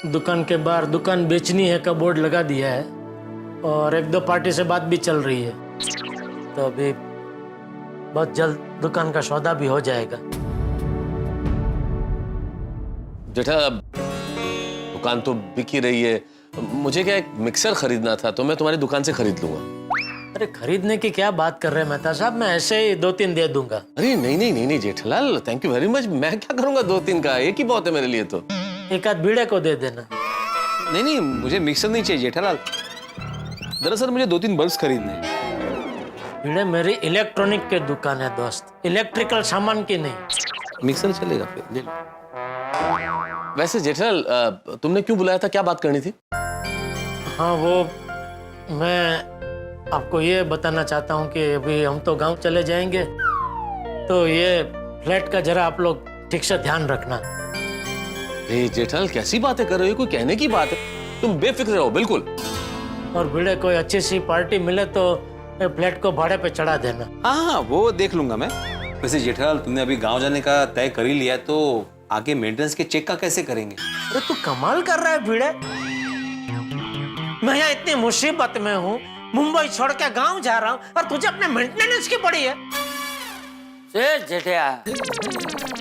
दुकान के बाहर दुकान बेचनी है का बोर्ड लगा दिया है और एक दो पार्टी से बात भी चल रही है, तो अभी बहुत जल्द दुकान का सौदा भी हो जाएगा। जेठा, दुकान तो बिक ही रही है, मुझे क्या एक मिक्सर खरीदना था तो मैं तुम्हारी दुकान से खरीद लूंगा। अरे खरीदने की क्या बात कर रहे हैं मेहता साहब, मैं ऐसे ही 2-3 दे दूंगा। अरे नहीं नहीं नहीं नहीं Jethalal, thank you very much. मैं क्या करूंगा 2-3 का, एक ही बहुत है मेरे लिए तो। एक आध बीड़े को दे देना। नहीं नहीं, मुझे मिक्सर नहीं चाहिए जेठालाल, दरअसल मुझे 2-3 बल्ब खरीदने हैं। बीड़े मेरी इलेक्ट्रॉनिक की दुकान है दोस्त, इलेक्ट्रिकल सामान की नहीं। मिक्सर चलेगा फिर, ले लो। वैसे जेठालाल, तुमने क्यों बुलाया था, क्या बात करनी थी? हाँ, वो मैं आपको ये बताना चाहता हूँ कि अभी हम तो गांव चले जाएंगे, तो ये फ्लैट का जरा आप लोग ठीक से ध्यान रखना। जेठालाल कैसी बातें कर रहे हो, कोई कहने की बात है, तुम बेफिक्र रहो बिल्कुल। और भिड़े कोई अच्छी सी पार्टी मिले तो फ्लैट को भाड़े पे चढ़ा देना। हाँ, वो देख लूंगा मैं। वैसे जेठालाल, तुमने अभी गांव जाने का तय कर ही लिया, तो आगे मेंटेनेंस के चेक का कैसे करेंगे? अरे तू कमाल कर रहा है भिड़े, मैं यहाँ इतनी मुसीबत में हूँ, मुंबई छोड़ के गांव जा रहा हूँ और तुझे अपने मेंटेनेंस की पड़ी है। जेठिया,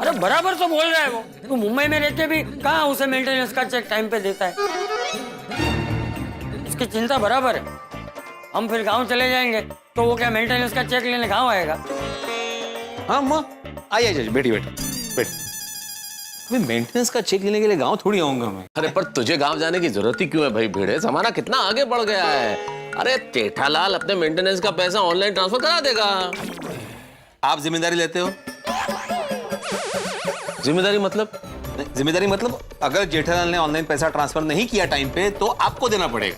अरे बराबर तो बोल रहा है वो। तू मुंबई में रहते भी कहाँ उसे मेंटेनेंस का चेक टाइम पे देता है। उसकी चिंता बराबर है। हम फिर गांव चले जाएंगे तो वो क्या मेंटेनेंस का चेक लेने गांव आएगा? हाँ माँ, आइए बेटी बेटी। मेंटेनेंस का चेक लेने के लिए गांव थोड़ी आऊंगा मैं। अरे पर तुझे गांव जाने की जरूरत ही क्यों है भाई भिड़े, जमाना कितना आगे बढ़ गया है। अरे जेठालाल अपने मेंटेनेंस का पैसा ऑनलाइन ट्रांसफर करा देगा। आप जिम्मेदारी लेते हो? जिम्मेदारी मतलब? जिम्मेदारी मतलब अगर जेठालाल ने ऑनलाइन पैसा ट्रांसफर नहीं किया टाइम पे तो आपको देना पड़ेगा।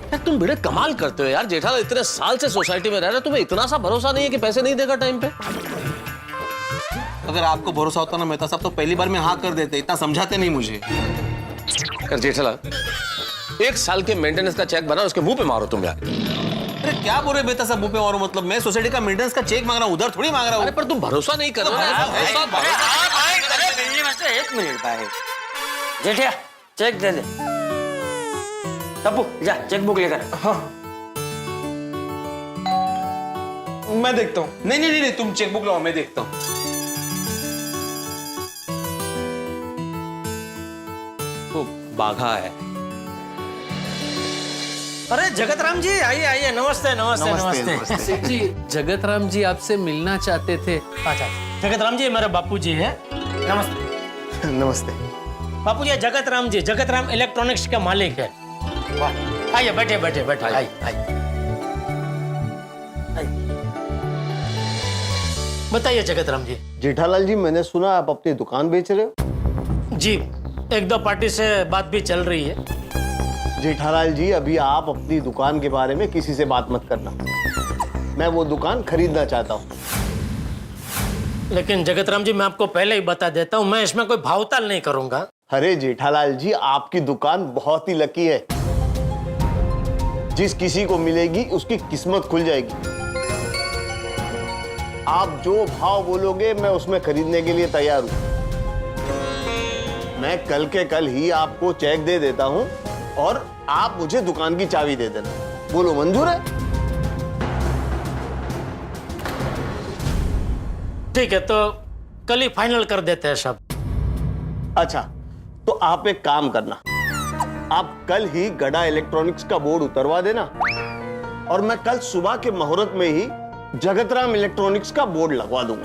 यार तुम भिड़े कमाल करते हो यार, जेठालाल इतने साल से सोसाइटी में रह रहे, तुम्हें इतना सा भरोसा नहीं है कि पैसे नहीं देगा टाइम पे? अगर आपको भरोसा होता ना मेहता साहब, तो पहली बार में हाँ कर देते, इतना समझाते नहीं मुझे। कर जेठालाल, 1 साल के मेंटेनेंस का चेक बना, उसके मुंह पे मारो तुम यार। अरे क्या बोल रहे बेटा साहब, मुंह पे मारो मतलब? मैं सोसाइटी का मेंटेनेंस का चेक मांग रहा हूँ, उधर थोड़ी मांग रहा हूँ। अरे पर तुम भरोसा नहीं कर रहे हो। एक मिनट भाई, जेठिया चेक दे दे। तप्पू जा चेक बुक लेकर। हाँ, मैं देखता हूँ। नहीं, तुम चेक बुक लाओ, मैं देखता हूँ। तो बाघा है। अरे जगत राम जी, आइए आइए, नमस्ते नमस्ते नमस्ते। जी, जगत राम जी आपसे मिलना चाहते थे। अच्छा, जगत राम जी मेरे बापू जी है। नमस्ते। नमस्ते। बापू जी जगत राम जी, जगत राम इलेक्ट्रॉनिक्स के मालिक है। वाह, आइए बैठे बैठे बैठे, आइए। बताइए जगत राम जी। जेठालाल जी, मैंने सुना आप अपनी दुकान बेच रहे हो। जी, एक दो पार्टी से बात भी चल रही है। जेठालाल जी, अभी आप अपनी दुकान के बारे में किसी से बात मत करना, मैं वो दुकान खरीदना चाहता हूँ। लेकिन जगत राम जी, मैं आपको पहले ही बता देता हूँ, मैं इसमें कोई भावताल नहीं करूंगा। अरे जेठालाल जी, आपकी दुकान बहुत ही लकी है, जिस किसी को मिलेगी उसकी किस्मत खुल जाएगी। आप जो भाव बोलोगे मैं उसमें खरीदने के लिए तैयार हूं। मैं कल के कल ही आपको चेक दे देता हूं और आप मुझे दुकान की चाबी दे देना। बोलो, मंजूर है? ठीक है, तो कल ही फाइनल कर देते हैं सब। अच्छा, तो आप एक काम करना, आप कल ही गड़ा इलेक्ट्रॉनिक्स का बोर्ड उतरवा देना और मैं कल सुबह के मुहूर्त में ही जगतराम इलेक्ट्रॉनिक्स का बोर्ड लगवा दूंगा।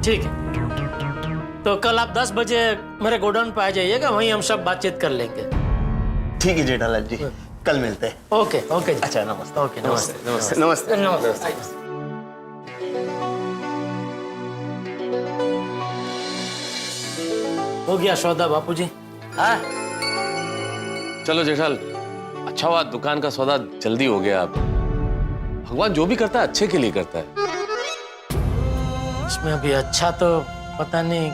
ठीक है, तो कल आप 10 बजे मेरे गोडाउन पे आ जाइएगा, वहीं हम सब बातचीत कर लेंगे। ठीक है जेठालाल जी, कल मिलते हैं। Okay okay. अच्छा, नमस्ते। ओके, नमस्ते नमस्ते नमस्ते नमस्ते। हो गया सौदा बापूजी? हाँ, चलो जेठाल, अच्छा हुआ दुकान का सौदा जल्दी हो गया। अब भगवान जो भी करता है अच्छे के लिए करता है। इसमें अभी अच्छा तो पता नहीं,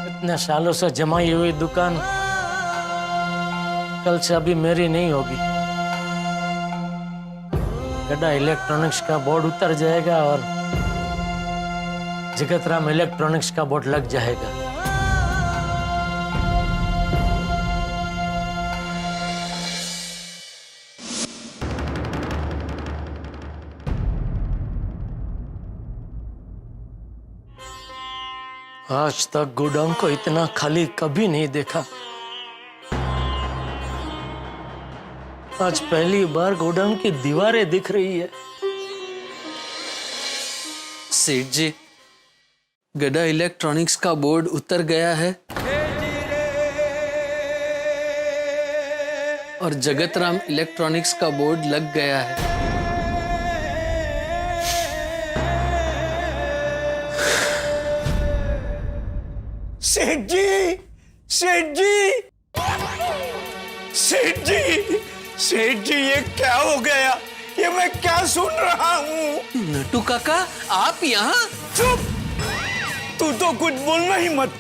इतने सालों से जमाई हुई दुकान कल से अभी मेरी नहीं होगी। गड्ढा इलेक्ट्रॉनिक्स का बोर्ड उतर जाएगा और जगतराम इलेक्ट्रॉनिक्स का बोर्ड लग जाएगा। आज तक गोडाउन को इतना खाली कभी नहीं देखा। आज पहली बार गोडाउन की दीवारें दिख रही है। सेठ जी, गड़ा इलेक्ट्रॉनिक्स का बोर्ड उतर गया है और जगतराम इलेक्ट्रॉनिक्स का बोर्ड लग गया है। सेठ जी, सेठ जी, सेठ जी, सेठ जी, ये क्या हो गया? ये मैं क्या सुन रहा हूँ? नटू काका, आप यहाँ? चुप! तू तो कुछ बोलना ही मत।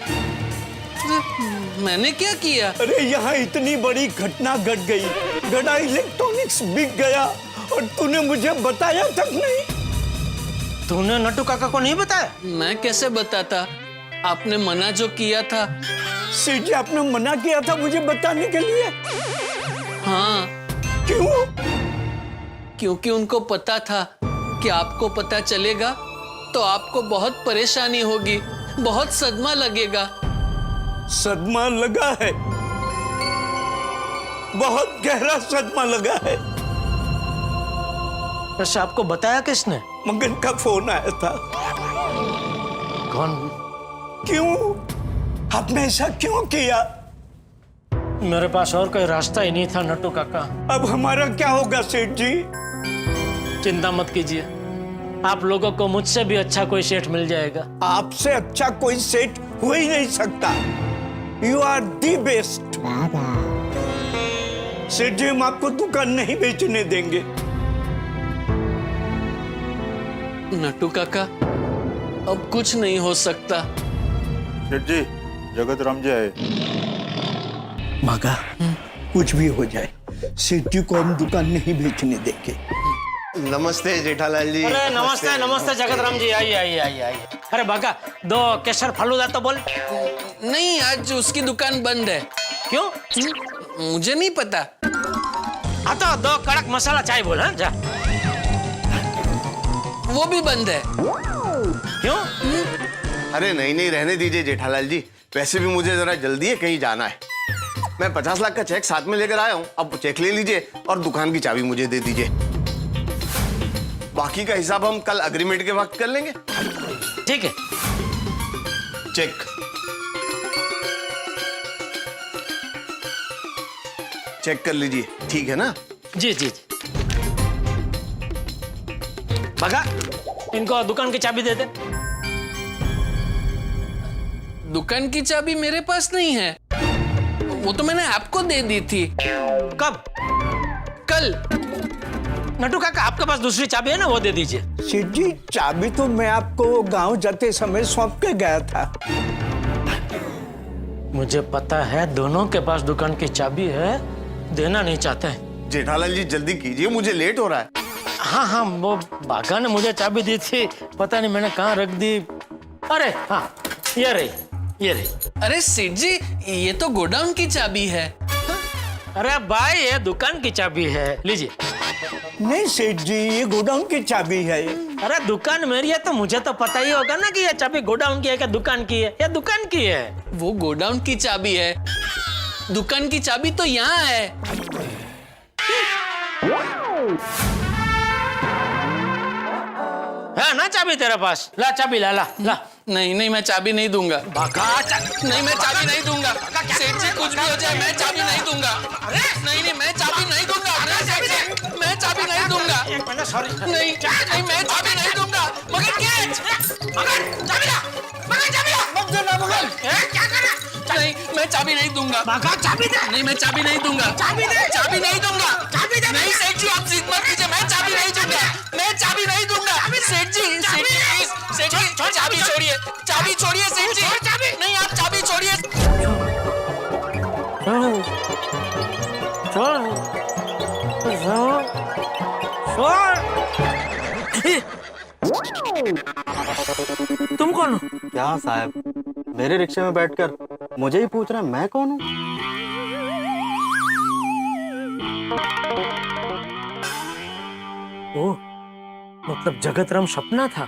मैंने क्या किया? अरे यहाँ इतनी बड़ी घटना घट गई, गड़ा इलेक्ट्रॉनिक्स बिक गया और तूने मुझे बताया तक नहीं। तूने नटू काका को नहीं बताया? मैं कैसे बताता? आपने मना जो किया था। सेठ जी, आपने मना किया था मुझे बताने के लिए? हाँ। क्यों? क्योंकि उनको पता था कि आपको पता चलेगा तो आपको बहुत परेशानी होगी, बहुत सदमा लगेगा। सदमा लगा है, बहुत गहरा सदमा लगा है। वैसे आपको बताया किसने? मगन का फोन आया था। कौन? क्यों? आपने ऐसा क्यों किया? मेरे पास और कोई रास्ता ही नहीं था नटू काका। अब हमारा क्या होगा सेठ जी? चिंता मत कीजिए, आप लोगों को मुझसे भी अच्छा कोई सेठ मिल जाएगा। आपसे अच्छा कोई सेठ हो ही नहीं सकता। You are the best. सेठ जी, हम आपको दुकान नहीं बेचने देंगे। नटू काका, अब कुछ नहीं हो सकता। सेठ जी, जगतराम जी आए। मगा, कुछ भी हो जाए, सेठ जी को हम दुकान नहीं बेचने देंगे। नमस्ते जेठालाल जी। अरे नमस्ते नमस्ते जगतराम जी, आइए आइए आइए आइए। अरे बाका, 2 केसर फालूदा तो बोल। नहीं, आज उसकी दुकान बंद है। क्यों? मुझे नहीं पता। हाँ तो 2 कड़क मसाला चाय बोल। हाँ जा। वो भी बंद है। क्यों? अरे नहीं नहीं, रहने दीजिए जेठालाल जी। वैसे भी मुझे जरा जल्दी है, कहीं जाना है। मैं 50 लाख का चेक साथ में लेकर आया हूँ। अब चेक ले लीजिए और दुकान की चाबी मुझे दे दीजिए। बाकी का हिसाब हम कल अग्रीमेंट के वक्त कर लेंगे। ठीक है। चेक चेक कर लीजिए, ठीक है ना? जी जी जी। बाका, इनको दुकान की चाबी दे दे। दुकान की चाबी मेरे पास नहीं है, वो तो मैंने आपको दे दी थी। कब? कल। नटू काका, आपके पास दूसरी चाबी है ना, वो दे दीजिए। सेठ जी, चाबी तो मैं आपको गांव जाते समय सौंप के गया था। मुझे पता है दोनों के पास दुकान की चाबी है, देना नहीं चाहते हैं। जेठालाल जी जल्दी कीजिए, मुझे लेट हो रहा है। हाँ हाँ, वो बागा ने मुझे चाबी दी थी, पता नहीं मैंने कहाँ रख दी। अरे हाँ, ये रही, ये रही। अरे सेठ जी, ये तो गोडाउन की चाबी है। अरे भाई, ये दुकान की चाबी है, लीजिए। नहीं सेठ जी, ये गोडाउन की चाबी है। अरे दुकान मेरी है तो मुझे तो पता ही होगा ना कि ये चाबी गोडाउन की है क्या दुकान की है। ये दुकान की है। वो गोडाउन की चाबी है, दुकान की चाबी तो यहाँ है। है ना चाबी तेरे पास? ला चाबी, ला ला ला। नहीं नहीं, मैं चाबी नहीं दूंगा। नहीं, मैं चाबी नहीं दूंगा। सेठ जी, कुछ भी हो जाए, मैं चाबी नहीं दूंगा। नहीं नहीं, मैं चाबी नहीं दूंगा। मैं चाबी नहीं दूंगा। नहीं नहीं, मैं चाबी नहीं दूंगा। मगर क्या? नहीं, मैं चाबी नहीं दूंगा। नहीं, मैं चाबी नहीं दूंगा। चाबी नहीं दूंगा। नहीं सेठ जी, आप जिद मत कीजिए, मैं चाबी नहीं दूंगा। मैं चाबी नहीं दूंगा। सेठ जी, सेठ जी प्लीज, सेठ जी चाबी छोड़िए, चाबी छोड़िए सेठ जी। नहीं, आप चाबी छोड़िए। छोड़। तुम कौन हो? क्या साहब, मेरे रिक्शे में बैठकर मुझे ही पूछ रहे हैं मैं कौन हूँ? ओ, मतलब जगतराम सपना था।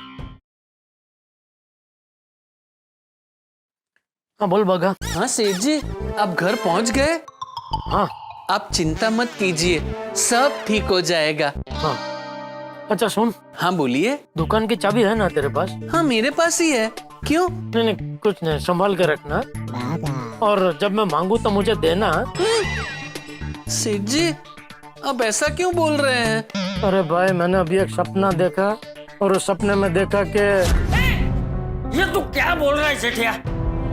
हाँ बोल बगा। हाँ सेठ जी, आप घर पहुंच गए? हाँ आप चिंता मत कीजिए, सब ठीक हो जाएगा। हाँ। अच्छा सुन, हाँ बोलिए। दुकान की चाबी है ना तेरे पास? हाँ मेरे पास ही है, क्यों? नहीं नहीं कुछ नहीं, संभाल के रखना। और जब मैं मांगू तो मुझे देना। सेठ जी, आप ऐसा क्यों बोल रहे हैं? अरे भाई, मैंने अभी एक सपना देखा और उस सपने में देखा कि ये तू क्या बोल रहा है सेठिया?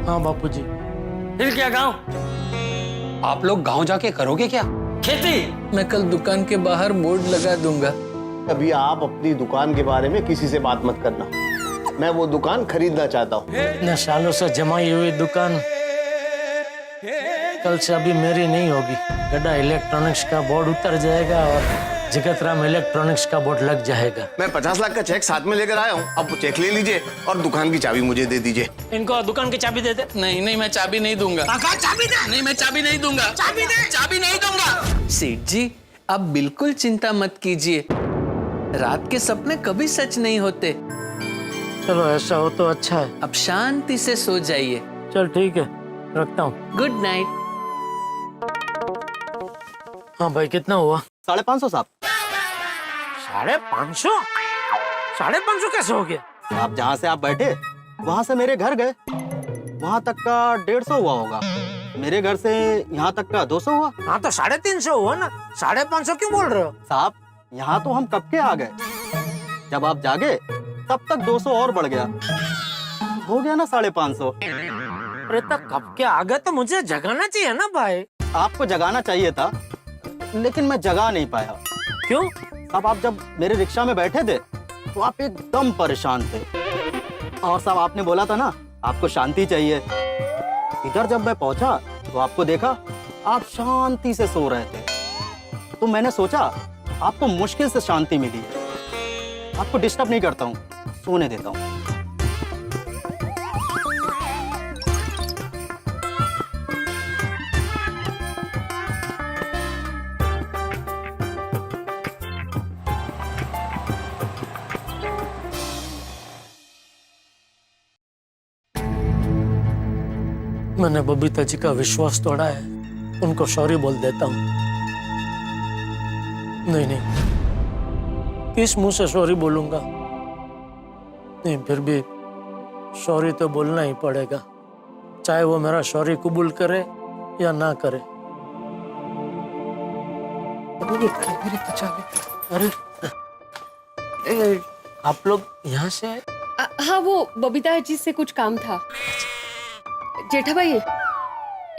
हाँ बापूजी। फिर क्या गाँव? आप लोग गांव जाके करोगे क्या? खेती। मैं कल दुकान के बाहर बोर्ड लगा दूंगा। कभी आप अपनी दुकान के बारे में किसी से बात मत करना। मैं वो दुकान खरीदना चाहता हूँ। इतने सालों से जमाई हुई दुकान कल से अभी मेरी नहीं होगी। गड्ढा इलेक्ट्रॉनिक्स का बोर्ड उतर जाएगा और जगतराम इलेक्ट्रॉनिक्स का बोर्ड लग जाएगा। मैं 50 लाख का चेक साथ में लेकर आया हूँ, अब वो चेक ले लीजिए और दुकान की चाबी मुझे दे दीजिए। इनको दुकान की चाबी दे दे। नहीं नहीं, मैं चाबी नहीं दूंगा। चाबी दे। नहीं, मैं चाबी नहीं दूंगा। चाबी दे। चाबी नहीं दूंगा। सेठ जी, आप बिल्कुल चिंता मत कीजिए, रात के सपने कभी सच नहीं होते। चलो ऐसा हो तो अच्छा है। अब शांति से सो जाइए। चल ठीक है, रखता हूँ। Good night. हाँ भाई, कितना हुआ? 550 साहब। 550? 550 कैसे हो गया? आप जहाँ से आप बैठे वहां से मेरे घर गए, वहां तक का 150 हुआ होगा। मेरे घर से यहाँ तक का 200 हुआ। हाँ तो 350 हुआ ना। 550 क्यों बोल रहे हो? साहब, यहाँ तो हम कब के आ गए, जब आप जागे तब तक 200 और बढ़ गया, हो गया ना 550। अरे तब कब के आ गए तो मुझे जगाना चाहिए ना भाई। आपको जगाना चाहिए था, लेकिन मैं जगा नहीं पाया। क्यों? साहब, आप जब मेरे रिक्शा में बैठे थे तो आप एकदम परेशान थे, और साहब आपने बोला था ना आपको शांति चाहिए। इधर जब मैं पहुंचा तो आपको देखा आप शांति से सो रहे थे, तो मैंने सोचा आपको मुश्किल से शांति मिली है, आपको डिस्टर्ब नहीं करता हूँ, सोने देता हूँ। मैंने बबीता जी का विश्वास तोड़ा है, उनको सॉरी बोल देता हूँ। नहीं नहीं, किस मुंह से सॉरी बोलूंगा? नहीं, फिर भी सॉरी तो बोलना ही पड़ेगा, चाहे वो मेरा सॉरी कबूल करे या ना करे। अरे आप लोग यहाँ से आए? हाँ, वो बबीता जी से कुछ काम था। जेठा भाई,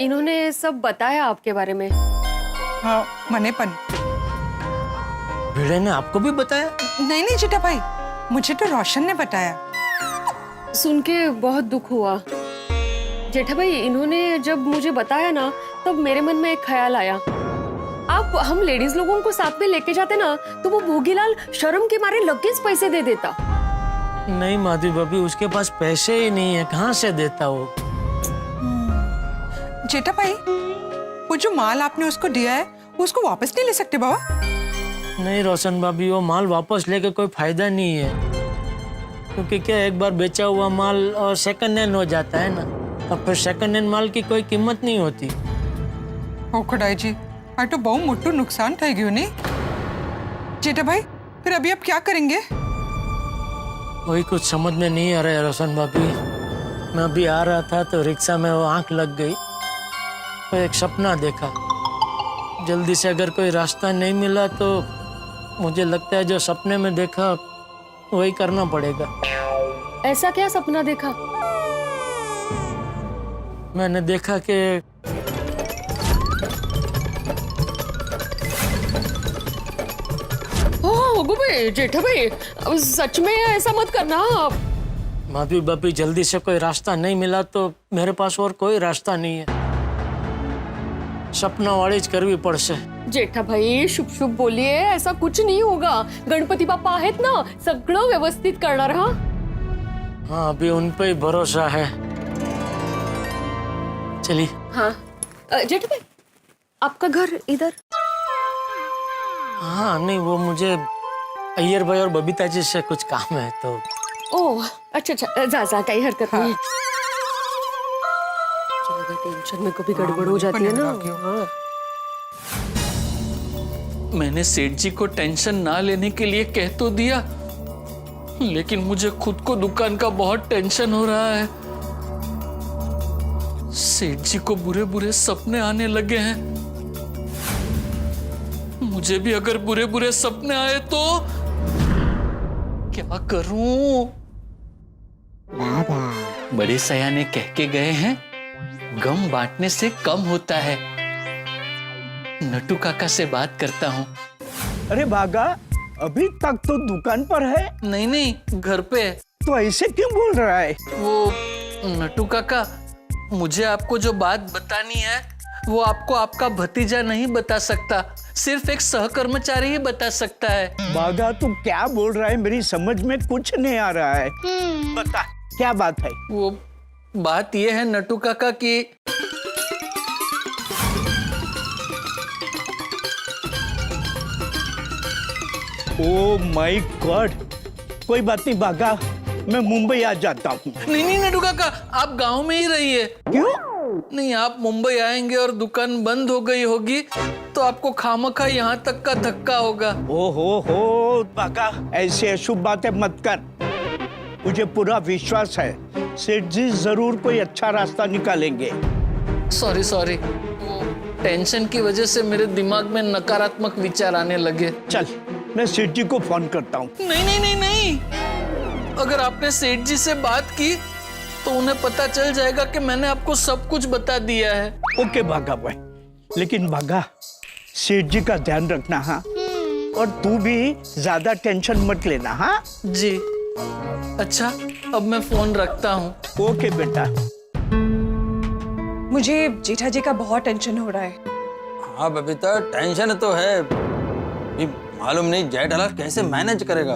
इन्होंने सब बताया आपके बारे में। हाँ, मनेपन। भिड़े ने आपको भी बताया? नहीं नहीं जेठा भाई, मुझे तो रोशन ने बताया। सुन के बहुत दुख हुआ। जेठा भाई, इन्होंने जब मुझे बताया ना, तब मेरे मन में एक ख्याल आया। आप हम लेडीज लोगों को साथ में लेके जाते ना, तो वो भोगीलाल शर्म के मारे लगेज पैसे दे देता। नहीं माधवी भाभी, उसके पास पैसे ही नहीं है, कहाँ से देता वो? जेठा भाई, वो जो माल आपने उसको दिया है, वो उसको वापस नहीं ले सकते बाबा? नहीं रोशन भाभी, वो माल वापस लेके कोई फायदा नहीं है, क्योंकि क्या एक बार बेचा हुआ माल और सेकंड हैंड हो जाता है ना, और फिर सेकंड हैंड माल की कोई कीमत नहीं होती। ओ खुदाई जी, आ तो बहुत मोटू नुकसान થઈ ગયું नहीं? जेठा भाई, फिर अभी आप क्या करेंगे? वही कुछ समझ में नहीं आ रहा है रोशन भाभी। मैं अभी आ रहा था तो रिक्शा में वो आंख लग गई, तो एक सपना देखा। जल्दी से अगर कोई रास्ता नहीं मिला तो मुझे लगता है जो सपने में देखा वही करना पड़ेगा। ऐसा क्या सपना देखा? मैंने देखा कि जेठा भाई, सच में ऐसा मत करना आप। माधवी भाभी, जल्दी से कोई रास्ता नहीं मिला तो मेरे पास और कोई रास्ता नहीं है, सपना वाली करवी पड़से। जेठा भाई, शुभ शुभ बोलिए, ऐसा कुछ नहीं होगा। गणपती बाप्पा आहेत ना, सगळं व्यवस्थित करणार। हा हाँ अभी उन पे ही भरोसा है। चलिए। हाँ जेठा भाई, आपका घर इधर? हाँ नहीं, वो मुझे अय्यर भाई और बबीता जी से कुछ काम है तो। ओह अच्छा अच्छा, जा कहीं हरकत नहीं। चलो टेंशन में कभी गड़बड़ हो जाती है ना। हाँ। मैंने सेठ जी को टेंशन ना लेने के लिए कह तो दिया, लेकिन मुझे खुद को दुकान का बहुत टेंशन हो रहा है। सेठ जी को बुरे बुरे सपने आने लगे हैं। मुझे भी अगर बुरे बुरे सपने आए तो क्या करूं? बड़े सयाने कह के गए हैं, गम बांटने से कम होता है। नटू काका से बात करता हूँ। अरे भागा, अभी तक तो दुकान पर है। नहीं नहीं, घर पे। तो ऐसे क्यों बोल रहा है? वो नटू काका, मुझे आपको जो बात बतानी है वो आपको आपका भतीजा नहीं बता सकता, सिर्फ एक सहकर्मचारी ही बता सकता है। भागा तू क्या बोल रहा है? मेरी समझ में कुछ नहीं आ रहा है। बता क्या बात है? वो बात ये है नटू काका की ओह माय गॉड, कोई बात नहीं भागा, मैं मुंबई आ जाता हूँ। नहीं नहीं नटू काका, आप गांव में ही रहिए। क्यों? नहीं, आप मुंबई आएंगे और दुकान बंद हो गई होगी तो आपको खामखा यहाँ तक का धक्का होगा। हो भागा, ऐसे अशुभ बातें मत कर। मुझे पूरा विश्वास है सेठ जी जरूर कोई अच्छा रास्ता निकालेंगे। सॉरी, वो टेंशन की वजह से मेरे दिमाग में नकारात्मक विचार आने लगे। चल मैं सेठ जी को फोन करता हूँ। नहीं, अगर आपने सेठ जी से बात की तो उन्हें पता चल जाएगा कि मैंने आपको सब कुछ बता दिया है। ओके भागा भाई, लेकिन भागा सेठ जी का ध्यान रखना। हाँ, और तू भी ज्यादा टेंशन मत लेना। हाँ जी। अच्छा, अब मैं फोन रखता हूँ। ओके बेटा। मुझे जेठा जी का बहुत टेंशन हो रहा है। हाँ बबीता, टेंशन तो है, ये मालूम नहीं जेठालाल कैसे मैनेज करेगा।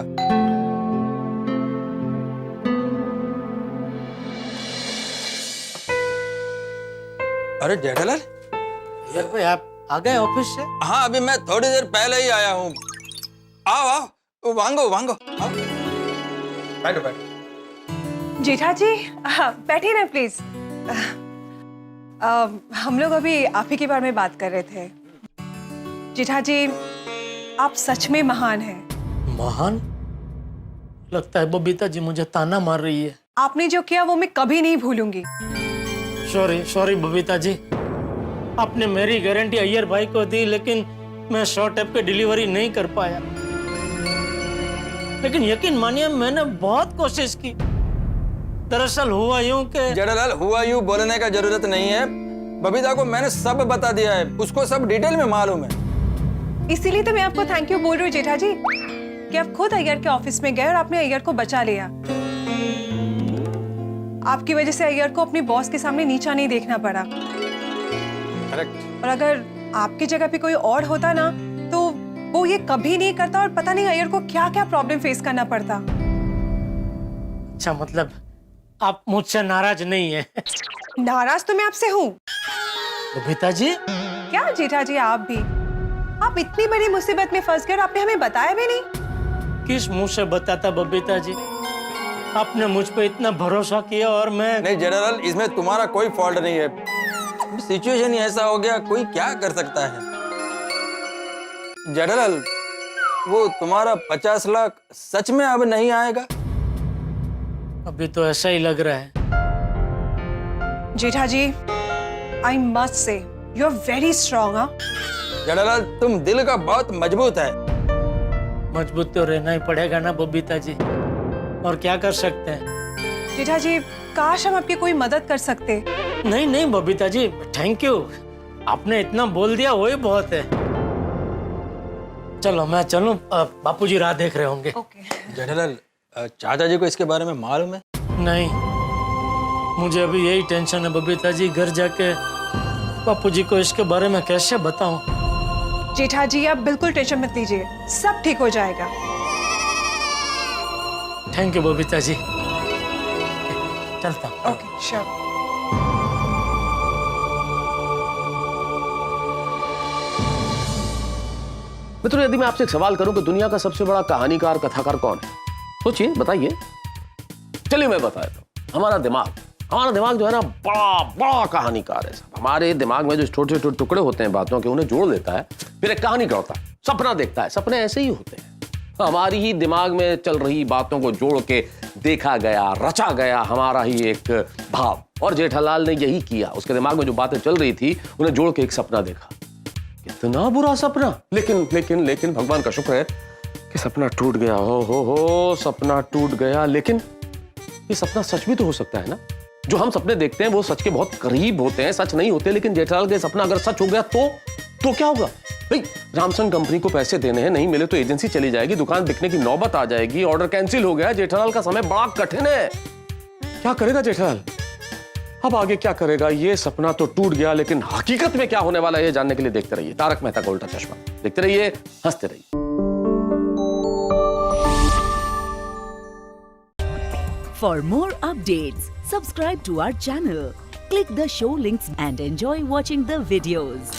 अरे जेठालाल, यार भाई आप आ गए ऑफिस से? हाँ अभी मैं थोड़ी देर पहले ही आया हूँ। आओ वांगो आओ। बैठो। जेठा जी बैठिए ना प्लीज। हम लोग अभी आप ही के बारे में बात कर रहे थे। जेठा जी, आप सच में महान हैं। महान? लगता है बबीता जी मुझे ताना मार रही है। आपने जो किया वो मैं कभी नहीं भूलूंगी। सॉरी बबीता जी, आपने मेरी गारंटी अय्यर भाई को दी, लेकिन मैं शॉर्ट एप पे डिलीवरी नहीं कर पाया। लेकिन यकीन मानिए मैंने बहुत कोशिश की। दरअसल हुआ यूं कि जेठालाल, हुआ यूं बोलने का जरूरत नहीं है। बबीता को मैंने सब बता दिया है, उसको सब डिटेल में मालूम है। इसीलिए तो मैं आपको थैंक यू बोल रही हूँ जेठा जी कि आप खुद अय्यर के ऑफिस में गए और आपने अय्यर को बचा लिया। आपकी वजह से अय्यर को अपने बॉस के सामने नीचा नहीं देखना पड़ा। करेक्ट। और अगर आपकी जगह पे कोई और होता ना तो वो ये कभी नहीं करता और पता नहीं अय्यर को क्या क्या प्रॉब्लम फेस करना पड़ता। अच्छा, मतलब आप मुझसे नाराज नहीं है? नाराज तो मैं आपसे हूँ। बबीता जी? क्या जेठा जी, आप इतनी बड़ी मुसीबत में फंस गए और आपने हमें बताया भी नहीं। किस मुंह से बताता बबीता जी? आपने मुझ पे इतना भरोसा किया और मैं। नहीं जेठालाल, इसमें तुम्हारा कोई फॉल्ट नहीं है। सिचुएशन ही ऐसा हो गया, कोई क्या कर सकता है। जेठालाल, वो तुम्हारा 50 लाख सच में अब नहीं आएगा? अभी तो ऐसा ही लग रहा है। Jetha ji, I must say you are very strong. Jethalal, तुम दिल का बहुत मजबूत है। मजबूत तो रहना ही पड़ेगा ना बबीता जी, और क्या कर सकते हैं। जेठा जी, काश हम आपकी कोई मदद कर सकते। नहीं बबीता जी, थैंक यू, आपने इतना बोल दिया वही बहुत है। चलो मैं चलूं, बापूजी राह देख रहे होंगे। जेठालाल, चाचा जी को इसके बारे में मालूम है? नहीं, मुझे अभी यही टेंशन है बबीता जी, घर जाके बापूजी को इसके बारे में कैसे बताऊं। जेठा जी, आप बिल्कुल टेंशन मत लीजिए, सब ठीक हो जाएगा। Thank you Babita ji. चलता हूँ। Okay sure. मित्रों, यदि मैं आपसे एक सवाल करूं कि दुनिया का सबसे बड़ा कहानीकार कथाकार कौन है, सोचिए, बताइए। चलिए मैं बताता हूं, हमारा दिमाग जो है ना, बड़ा बड़ा कहानीकार है। हमारे दिमाग में जो छोटे छोटे टुकड़े होते हैं बातों के, उन्हें जोड़ देता है, फिर एक कहानी गढ़ता है, सपना देखता है। सपने ऐसे ही होते हैं, हमारी ही दिमाग में चल रही बातों को जोड़ के देखा गया, रचा गया हमारा ही एक भाव। और जेठालाल ने यही किया, उसके दिमाग में जो बातें चल रही थी उन्हें जोड़ के एक सपना देखा। कितना बुरा सपना, लेकिन लेकिन लेकिन भगवान का शुक्र है कि सपना टूट गया। हो सपना टूट गया। लेकिन ये सपना सच भी तो हो सकता है ना। जो हम सपने देखते हैं वो सच के बहुत करीब होते हैं, सच नहीं होते। लेकिन जेठालाल का सपना अगर सच हो गया तो क्या होगा भाई? रामसन कंपनी को पैसे देने हैं, नहीं मिले तो एजेंसी चली जाएगी, दुकान बिकने की नौबत आ जाएगी, ऑर्डर कैंसिल हो गया। जेठालाल का समय बड़ा कठिन है। क्या करेगा जेठालाल? अब आगे क्या करेगा? ये सपना तो टूट गया, लेकिन हकीकत में क्या होने वाला है ये जानने के लिए देखते रहिए तारक मेहता का उल्टा चश्मा। देखते रहिए, हंसते रहिए। For more updates, subscribe to our channel, click the show links and enjoy watching the videos.